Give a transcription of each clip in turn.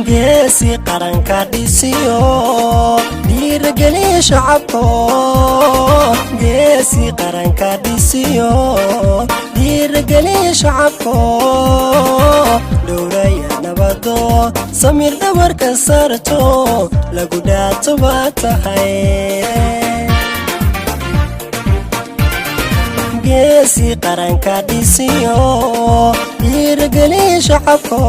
geesi qaranka dhisiyo dhiirigeliya shacabko geesi qaranka dhisiyo dhiirigeliya shacabko dhowraya nabado samir dhabarka sarto lagu dhaato baa tahay geesi qaranka dhisiyo dhiirigeliya shacabko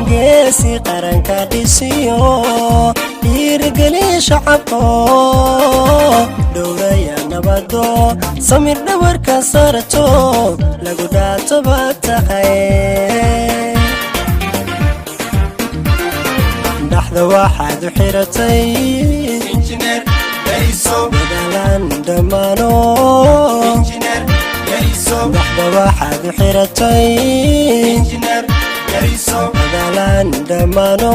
geesi qaranka dhisiyo dhiirigeliya shacabko dhowraya nabado samir dhabarka sarto lagu dhaato baa tahay dhaxda waxaad u xiratay injineer yariso dadaalan dhammaano injineer yariso dhaxda waxaad u xiratay injineer yariso dadaalan dhammaano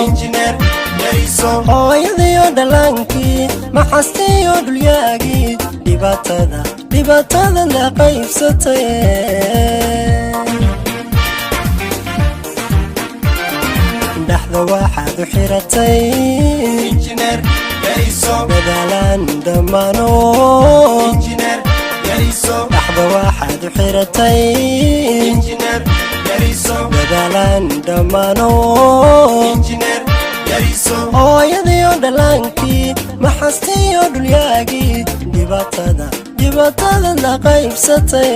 injineer yariso hooyadiyo dhallaankii maxastiyo dhulyaagii dhibaatada la qaybsatay dhaxda waxaad u xiratay injineer yariso dadaalan dhammaano injineer yariso dhaxda waxaad u xiratay injineer yariso dadaalan dhammaano injineer yariso hooyadiyo dhallaankii maxastiyo dhulyaagii dhibaatada la qaybsatay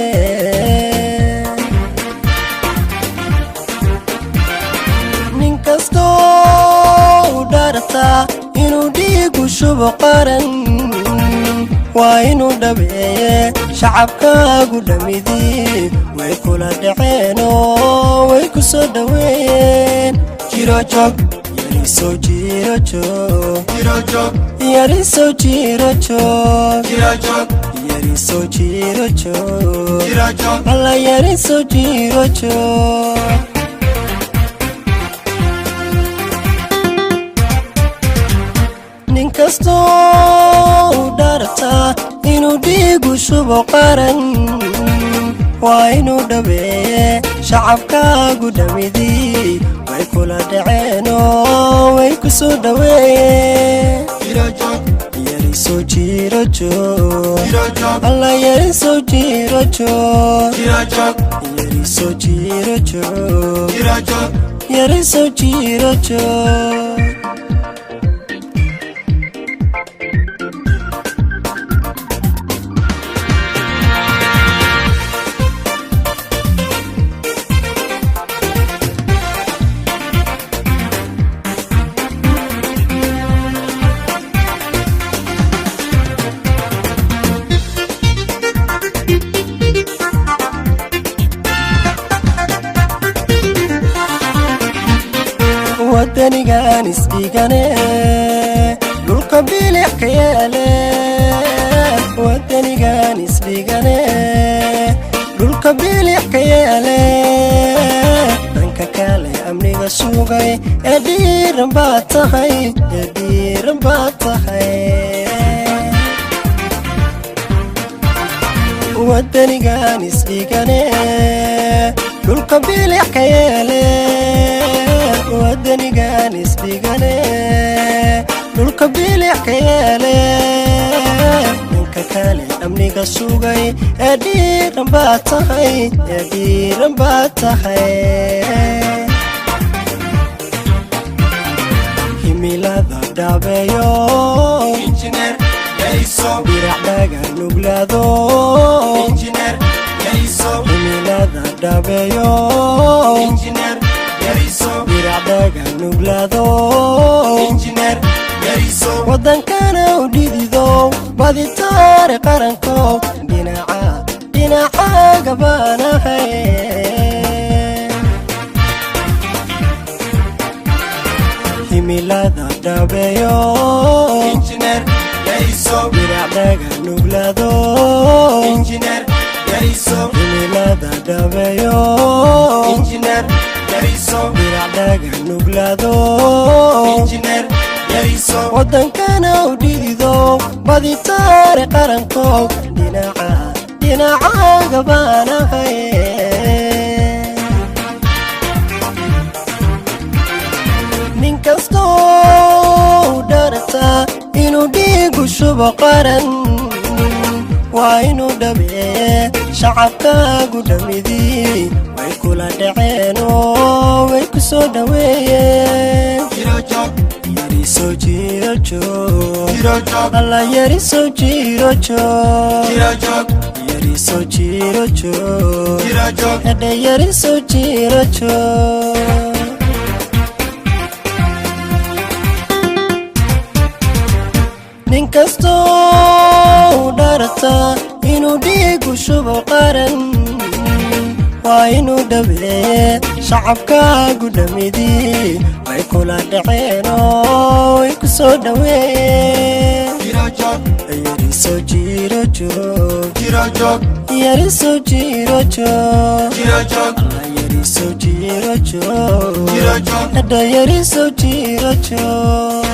nin kastoo dhaartaa inuu dhiigu shubo qaran waa inuu dhabeeye shacabkaagu dhamidii way kula dhaceenoo way ku soo dhoweeyeen jiro joog yariso jiro joog jiro joog yariso jiro joog jiro joog yariso jiro joog jiro joog alla yariso jiro joog nin kastoo dhaartaa inuu dhiigu shubo qaran waa inuu dhabeeye shacabkaagu dhamidii way kula dhaceenoo way ku soo dhoweeyeen jiro joog yariso jiro joog jiro joog alla yariso jiro joog jiro joog yariso jiro joog jiro joog yariso jiro joog wadanigan isdhigane dhulka bilix ka yaale wadanigan isdhigane dhulka bilix ka yaale dhanka kale amniga sugay ee dhiiran baad tahay wadanigan isdhigane dhulka bilix ka yaale wadanigan isdhigane dhulka bilix ka yaale dhanka kale amniga sugay ee dhiiran baad tahay himilada dhabeeyo injineer yariso dirac dhaga nuglaado injineer yariso himilada dhabeeyo injineer yariso dirac dhaga nuglaado injineer yariso wadankana u dhidido baditaare qarankow dhinacaaga baanahay himilada dhabeeyo injineer yariso dirac dhaga nuglaado injineer yariso himilada dhabeeyo injineer yariso dirac dhaga nuglaado injineer yariso wadankana u dhidido baditaare qarankow dhinacaaga baanahay shubo qaran waa inuu dhameeye shacabkaagu dhamidii way kula dhaceen oo way ku soo dhaweeyeen yariso jiro joog alla yariso jiro joog yariso jiro joog hadhe yariso jiro joog nin kastoo dharta inuu dhiigu shubo qaran waa inuu dhameeye shacabkaagu dhamidii way kula dhaceen oo way ku soo dhaweeyeen yariso jiro joog yariso jiro joog yariso jiro joog hadha yariso jiro joog